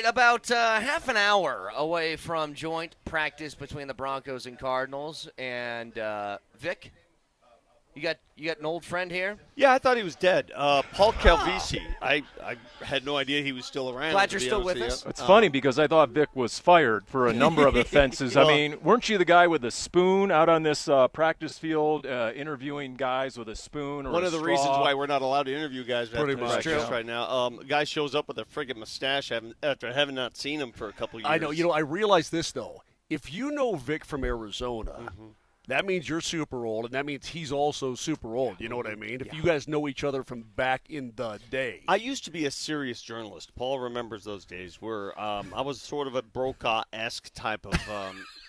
right, about half an hour away from joint practice between the Broncos and Cardinals. And Vic, you got an old friend here? Yeah, I thought he was dead. Paul Calvisi. I had no idea he was still around. Glad you're still with us. It's funny because I thought Vic was fired for a number of offenses. I mean, weren't you the guy with the spoon out on this practice field interviewing guys with a spoon or One a of the straw? reasons why we're not allowed to interview guys Pretty much. right now. A guy shows up with a friggin' mustache after having not seen him for a couple of years. I know. You know, I realize this, though. If you know Vic from Arizona, that means you're super old, and that means he's also super old. You know what I mean? If you guys know each other from back in the day. I used to be a serious journalist. Paul remembers those days where I was sort of a Brokaw-esque type of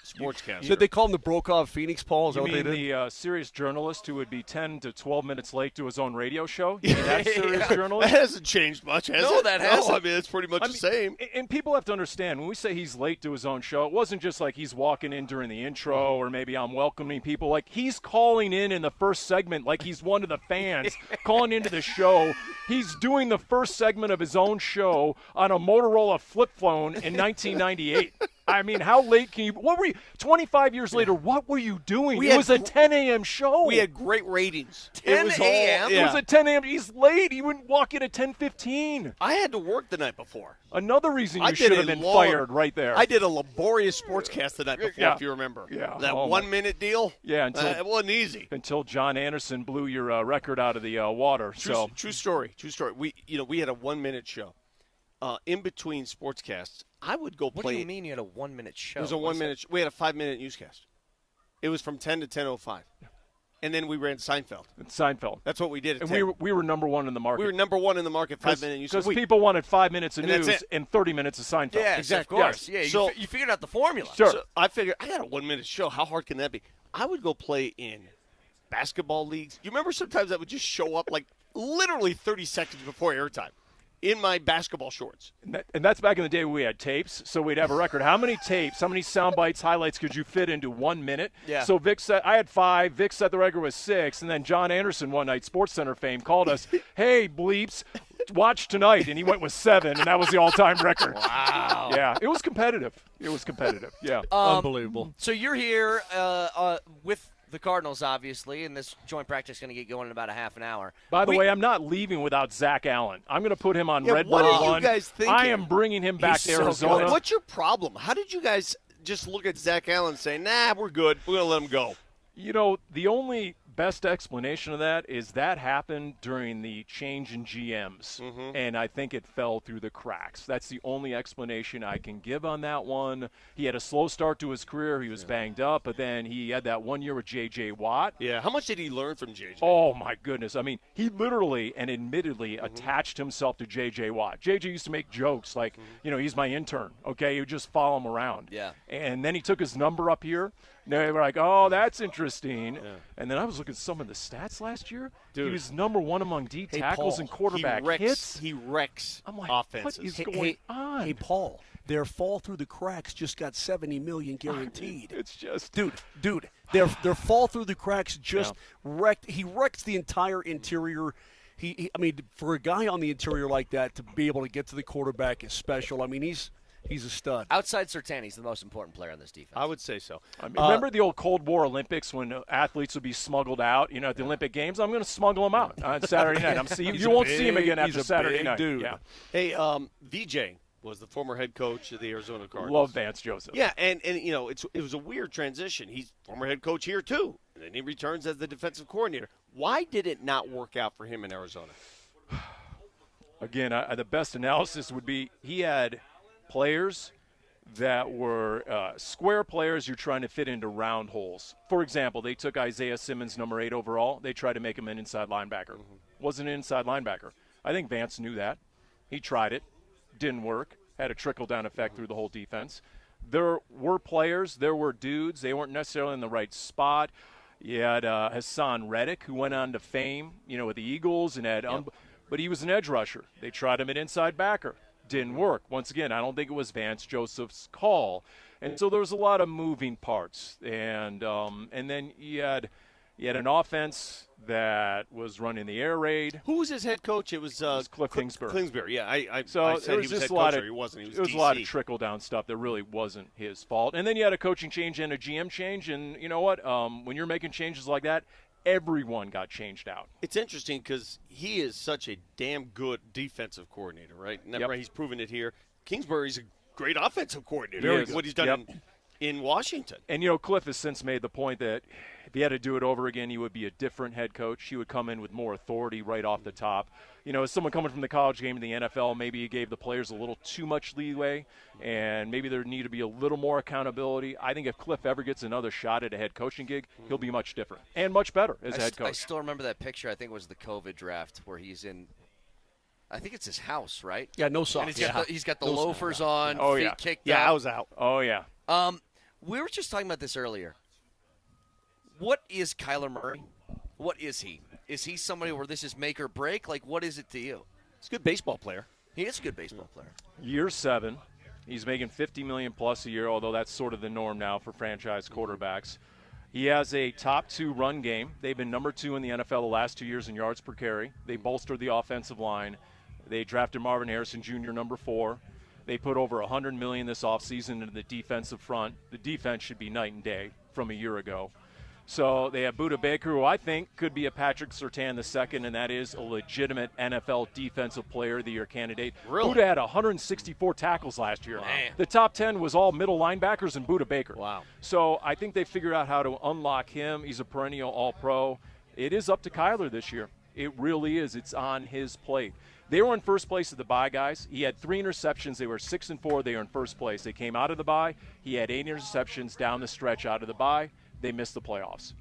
sportscaster. Did they call him the Brokaw of Phoenix, Paul? Is that You what they mean did? the serious journalist who would be 10 to 12 minutes late to his own radio show? You mean that serious journalist? That hasn't changed much, has it? No, that hasn't. No, I mean, it's pretty much the same. And people have to understand, when we say he's late to his own show, it wasn't just like he's walking in during the intro or maybe I'm welcoming people. Like, he's calling in the first segment like he's one of the fans, calling into the show. He's doing the first segment of his own show on a Motorola flip phone in 1998. I mean, how late can you – what were you – 25 years later, what were you doing? It was a 10 a.m. show. We had great ratings. 10 a.m.? It was at 10 a.m. He's late. He wouldn't walk in at 10:15. I had to work the night before. Another reason I you did should a have been long- fired right there. I did a laborious sportscast the night before, Yeah. if you remember. Yeah. That Oh, 1 minute deal? Yeah, It wasn't easy. until John Anderson blew your record out of the water. True story. We had a 1 minute show. In between sportscasts, I would go What play. do you mean you had a 1 minute show? It was a 1 minute. We had a 5 minute newscast. It was from 10 to 10:05, and then we ran Seinfeld. Seinfeld. That's what we did. At And 10. we were number one in the market. We were number one in the market. 5 minute newscast. Because people wanted 5 minutes of And that's news it. and 30 minutes of Seinfeld. Yes, Exactly. of course. Yes. Yeah, So- you figured out the formula. Sure. So I figured I got a 1 minute show. How hard can that be? I would go play in basketball leagues. You remember sometimes I would just show up like literally 30 seconds before airtime in my basketball shorts. And that's back in the day when we had tapes, so we'd have a record. How many tapes, how many sound bites, highlights could you fit into 1 minute? Yeah. So Vic said, I had 5, Vic said the record was 6, and then John Anderson one night, SportsCenter fame, called us, hey, bleeps, watch tonight, and he went with 7, and that was the all-time record. Wow. Yeah, it was competitive. Yeah. Unbelievable. So you're here with the Cardinals, obviously, and this joint practice is going to get going in about a half an hour. By the way, I'm not leaving without Zack Allen. I'm going to put him on Yeah, Red what Bull are you 1. guys thinking? I am bringing him back He's to so Arizona. good. What's your problem? How did you guys just look at Zack Allen and say, nah, we're good. We're going to let him go? You know, the only best explanation of that is that happened during the change in GMs, and I think it fell through the cracks. That's the only explanation I can give on that one. He had a slow start to his career. He was banged up, but then he had that 1 year with J.J. Watt. Yeah. How much did he learn from JJ? Oh, my goodness. I mean, he literally and admittedly attached himself to J.J. Watt. J.J. used to make jokes like, he's my intern, okay? You just follow him around. Yeah. And then he took his number up here. They were like, oh, that's interesting. Yeah. And then I was looking at some of the stats last year. Dude. He was number 1 among D tackles Paul, and quarterback hits. He wrecks I'm like, offenses. what is going on? Hey, Paul, their fall through the cracks just got $70 million guaranteed. It's just Dude, their fall through the cracks just wrecked. He wrecks the entire interior. I mean, for a guy on the interior like that to be able to get to the quarterback is special. I mean, he's a stud. Outside Surtani's the most important player on this defense. I would say so. I mean, remember the old Cold War Olympics when athletes would be smuggled out, at the Olympic Games? I'm going to smuggle them out on Saturday night. You won't see him again after Saturday night. Dude. Yeah. Hey, VJ was the former head coach of the Arizona Cardinals. Love Vance Joseph. Yeah, and it was a weird transition. He's former head coach here too, and then he returns as the defensive coordinator. Why did it not work out for him in Arizona? Again, the best analysis would be he had players that were square players you're trying to fit into round holes. For example, they took Isaiah Simmons, number 8 overall. They tried to make him an inside linebacker. Wasn't an inside linebacker. I think Vance knew that. He tried it. Didn't work. Had a trickle-down effect through the whole defense. There were players. There were dudes. They weren't necessarily in the right spot. You had Hassan Reddick, who went on to fame, with the Eagles, and had but he was an edge rusher. They tried him at inside backer. Didn't work. Once again, I don't think it was Vance Joseph's call. And so there was a lot of moving parts. And then you had You had an offense that was running the air raid. Who was his head coach? It was Cliff Kingsbury. Kingsbury, yeah. I So said he was head coach, or he wasn't. He was It was DC. a lot of trickle-down stuff that really wasn't his fault. And then you had a coaching change and a GM change, and you know what? When you're making changes like that, everyone got changed out. It's interesting because he is such a damn good defensive coordinator, right? And Yep. right, he's proven it here. Kingsbury's a great offensive coordinator. Very Look good. what he's done Yep. in Washington. And, Cliff has since made the point that if he had to do it over again, he would be a different head coach. He would come in with more authority right off the top. As someone coming from the college game to the NFL, maybe he gave the players a little too much leeway, and maybe there need to be a little more accountability. I think if Cliff ever gets another shot at a head coaching gig, he'll be much different and much better as a head coach. I still remember that picture. I think it was the COVID draft where he's in. I think it's his house, right? Yeah, no And socks. he's got the No loafers socks. on, Oh, feet yeah. kicked Yeah, up. I was out. Oh, yeah. We were just talking about this earlier. What is Kyler Murray? What is he? Is he somebody where this is make or break? Like, what is it to you? He's a good baseball player. He is a good baseball player. Year 7, he's making $50 million plus a year, although that's sort of the norm now for franchise quarterbacks. He has a top 2 run game. They've been number 2 in the NFL the last 2 years in yards per carry. They bolstered the offensive line. They drafted Marvin Harrison Jr. number 4. They put over $100 million this offseason into the defensive front. The defense should be night and day from a year ago. So they have Budda Baker, who I think could be a Patrick Surtain II, and that is a legitimate NFL Defensive Player of the Year candidate. Really? Budda had 164 tackles last year. Man. The top 10 was all middle linebackers and Budda Baker. Wow. So I think they figured out how to unlock him. He's a perennial All-Pro. It is up to Kyler this year. It really is. It's on his plate. They were in first place at the bye, guys. He had 3 interceptions. They were 6-4. They were in first place. They came out of the bye. He had 8 interceptions down the stretch out of the bye. They missed the playoffs.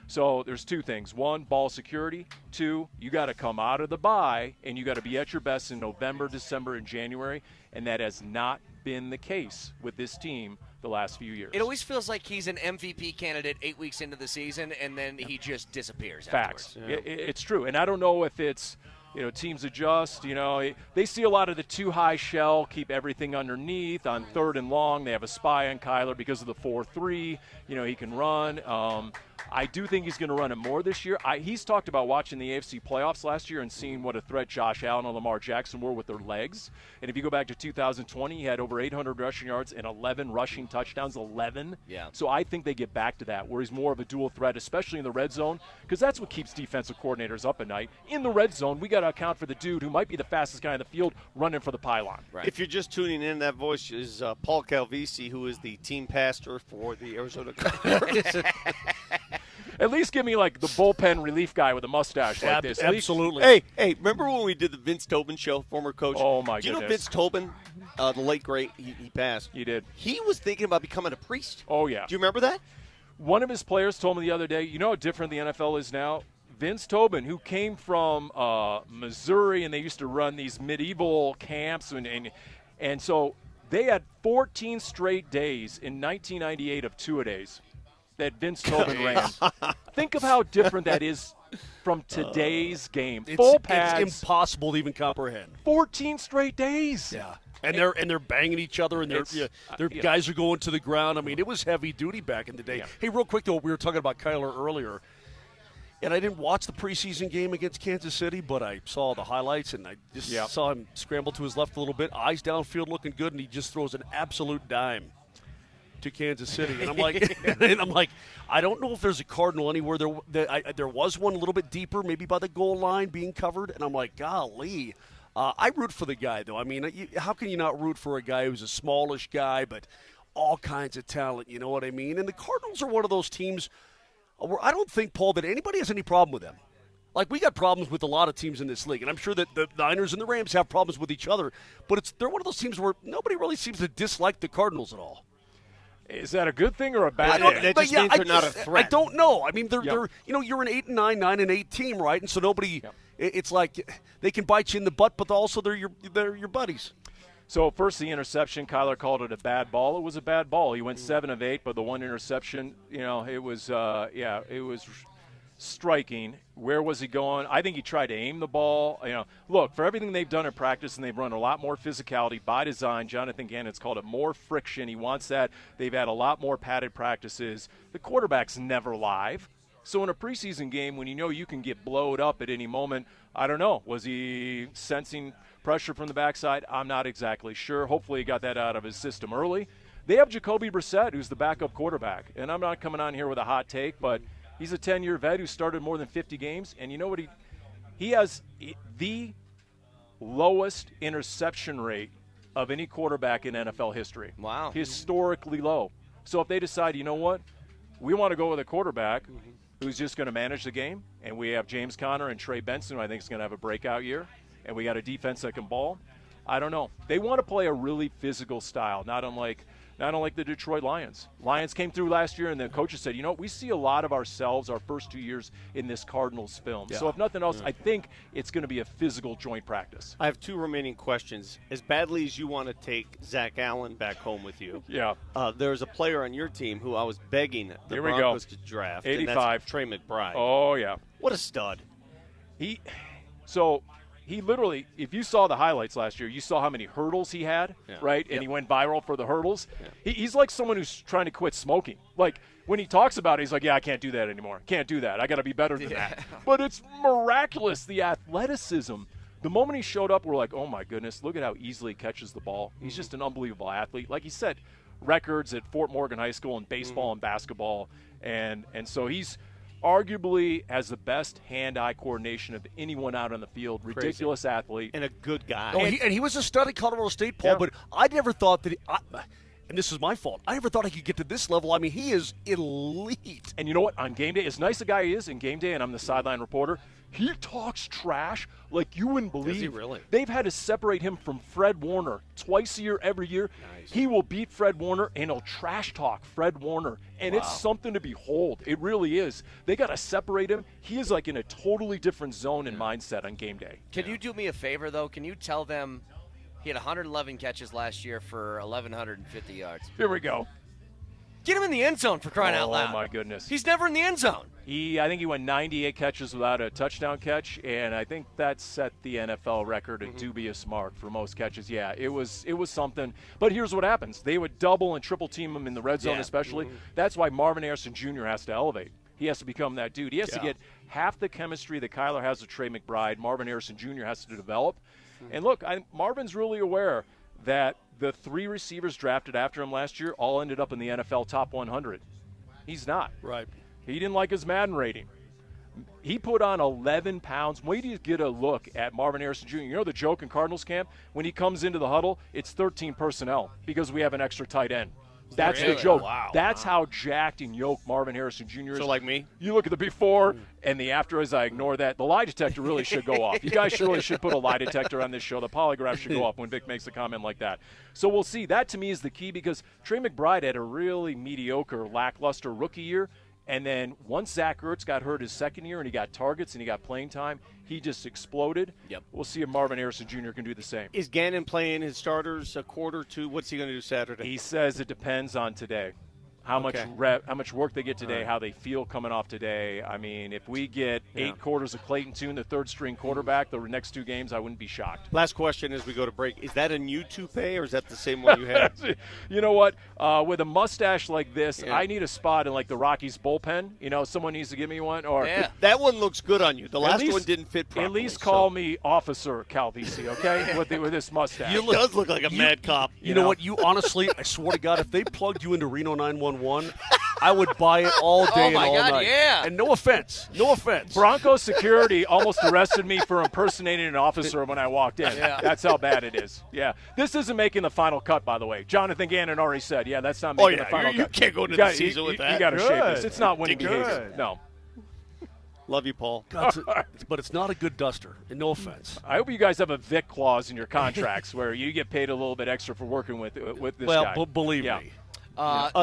So there's 2 things. 1, ball security. 2, you got to come out of the bye, and you got to be at your best in November, December, and January, and that has not been the case with this team the last few years. It always feels like he's an MVP candidate 8 weeks into the season, and then he just disappears Facts. afterwards. It's true. And I don't know if it's, teams adjust. They see a lot of the too high shell, keep everything underneath. On 3rd and long, they have a spy on Kyler because of the 4-3. He can run. I do think he's going to run it more this year. He's talked about watching the AFC playoffs last year and seeing what a threat Josh Allen and Lamar Jackson were with their legs. And if you go back to 2020, he had over 800 rushing yards and 11 rushing touchdowns, 11. Yeah. So I think they get back to that, where he's more of a dual threat, especially in the red zone, because that's what keeps defensive coordinators up at night. In the red zone, we got to account for the dude who might be the fastest guy in the field running for the pylon. Right. If you're just tuning in, that voice is Paul Calvisi, who is the team pastor for the Arizona Cardinals. At least give me like the bullpen relief guy with a mustache like this. At least- Absolutely. Hey, remember when we did the Vince Tobin show, former coach? Oh, my Do you know goodness. Vince Tobin, the late great, he passed? You did. He was thinking about becoming a priest. Oh, yeah. Do you remember that? One of his players told me the other day, you know how different the NFL is now? Vince Tobin, who came from Missouri, and they used to run these medieval camps, and so they had 14 straight days in 1998 of two-a-days that Vince Tobin ran. Think of how different that is from today's game. Full pads, It's impossible to even comprehend. 14 straight days. Yeah. And they're banging each other, and their guys are going to the ground. I mean, it was heavy duty back in the day. Yeah. Hey, real quick though, we were talking about Kyler earlier, and I didn't watch the preseason game against Kansas City, but I saw the highlights, and I just saw him scramble to his left a little bit, eyes downfield, looking good, and he just throws an absolute dime to Kansas City, and I'm like, I don't know if there's a Cardinal anywhere. There was one a little bit deeper, maybe by the goal line, being covered, and I'm like, golly. I root for the guy, though. I mean, how can you not root for a guy who's a smallish guy, but all kinds of talent, you know what I mean? And the Cardinals are one of those teams where I don't think, Paul, that anybody has any problem with them. Like, we got problems with a lot of teams in this league, and I'm sure that the Niners and the Rams have problems with each other, but they're one of those teams where nobody really seems to dislike the Cardinals at all. Is that a good thing or a bad I thing? don't- That just means they're not a threat. I don't know. I mean, they're you're an 8-9, 9-8 team, right? And so nobody. Yep. It's like they can bite you in the butt, but also they're your buddies. So first, the interception, Kyler called it a bad ball. It was a bad ball. He went 7 of 8, but the one interception, it was striking. Where was he going? I think he tried to aim the ball. Look, for everything they've done in practice, and they've run a lot more physicality by design. Jonathan Gannon's called it more friction. He wants that. They've had a lot more padded practices. The quarterback's never live. So in a preseason game, when you know you can get blowed up at any moment, I don't know. Was he sensing pressure from the backside? I'm not exactly sure. Hopefully he got that out of his system early. They have Jacoby Brissett, who's the backup quarterback. And I'm not coming on here with a hot take, but he's a 10-year vet who started more than 50 games. And you know what? He has the lowest interception rate of any quarterback in NFL history. Wow. Historically low. So if they decide, you know what, we want to go with a quarterback who's just going to manage the game, and we have James Conner and Trey Benson, who I think is going to have a breakout year, and we got a defense that can ball, I don't know. They want to play a really physical style, not unlike the Detroit Lions. Lions came through last year, and the coaches said, you know, we see a lot of ourselves our first 2 years in this Cardinals film. Yeah. So if nothing else, I think it's going to be a physical joint practice. I have 2 remaining questions. As badly as you want to take Zack Allen back home with you, there's a player on your team who I was begging the Broncos to draft. 85. And that's Trey McBride. Oh, yeah. What a stud. He literally, if you saw the highlights last year, you saw how many hurdles he had, right? And he went viral for the hurdles. Yeah. He's like someone who's trying to quit smoking. Like, when he talks about it, he's like, I can't do that anymore. Can't do that. I got to be better than that. But it's miraculous, the athleticism. The moment he showed up, we're like, oh, my goodness, look at how easily he catches the ball. He's just an unbelievable athlete. Like he said, records at Fort Morgan High School in baseball and basketball. And so he's – arguably has the best hand-eye coordination of anyone out on the field. Ridiculous athlete. And a good guy. Oh, and he was a stud at Colorado State, Paul, but I never thought that and this is my fault, I never thought he could get to this level. I mean, he is elite. And you know what? On game day, as nice a guy he is in game day, and I'm the sideline reporter, he talks trash like you wouldn't believe. Does he really? They've had to separate him from Fred Warner twice a year, every year. Nice. He will beat Fred Warner, and he'll trash talk Fred Warner. And it's something to behold. It really is. They got to separate him. He is like in a totally different zone and mindset on game day. Can you do me a favor, though? Can you tell them he had 111 catches last year for 1,150 yards? Here we go. Get him in the end zone for crying out loud. Oh, my goodness. He's never in the end zone. I think he went 98 catches without a touchdown catch, and I think that set the NFL record, a dubious mark for most catches. Yeah, it was something. But here's what happens. They would double and triple team him in the red zone especially. That's why Marvin Harrison Jr. has to elevate. He has to become that dude. He has to get half the chemistry that Kyler has with Trey McBride. Marvin Harrison Jr. has to develop. And look, Marvin's really aware that the 3 receivers drafted after him last year all ended up in the NFL top 100. He's not. Right. He didn't like his Madden rating. He put on 11 pounds. Wait till you get a look at Marvin Harrison Jr. You know the joke in Cardinals camp? When he comes into the huddle, it's 13 personnel because we have an extra tight end. That's the joke. Wow. That's how jacked and yoked Marvin Harrison Jr. is. So like me? You look at the before and the after as I ignore that. The lie detector really should go off. You guys really should put a lie detector on this show. The polygraph should go off when Vic makes a comment like that. So we'll see. That to me is the key because Trey McBride had a really mediocre, lackluster rookie year. And then once Zach Ertz got hurt his second year and he got targets and he got playing time, he just exploded. Yep. We'll see if Marvin Harrison Jr. can do the same. Is Gannon playing his starters a quarter to? What's he going to do Saturday? He says it depends on today. How much work they get today, how they feel coming off today. I mean, if we get 8 quarters of Clayton Tune, the third-string quarterback, the next 2 games, I wouldn't be shocked. Last question as we go to break. Is that a new toupee or is that the same one you had? You know what? With a mustache like this, I need a spot in, like, the Rockies bullpen. You know, someone needs to give me one. Or that one looks good on you. The last one didn't fit properly. At least call me Officer Calvisi, okay, with this mustache. He does look like a mad cop. You know what? You honestly, I swear to God, if they plugged you into Reno 911, I would buy it all day and all night. Yeah. And no offense. Broncos security almost arrested me for impersonating an officer when I walked in. Yeah. That's how bad it is. Yeah. This isn't making the final cut, by the way. Jonathan Gannon already said, that's not making the final cut. You can't go into the season with that. You got to shape this. It's not winning behavior. No. Love you, Paul. But it's not a good duster, and no offense. I hope you guys have a Vic clause in your contracts where you get paid a little bit extra for working with this guy. Well, believe me.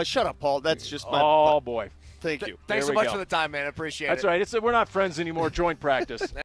Shut up, Paul. That's just my. Oh, boy. Thank you. Thanks so much for the time, man. I appreciate it. That's right. We're not friends anymore. Joint practice.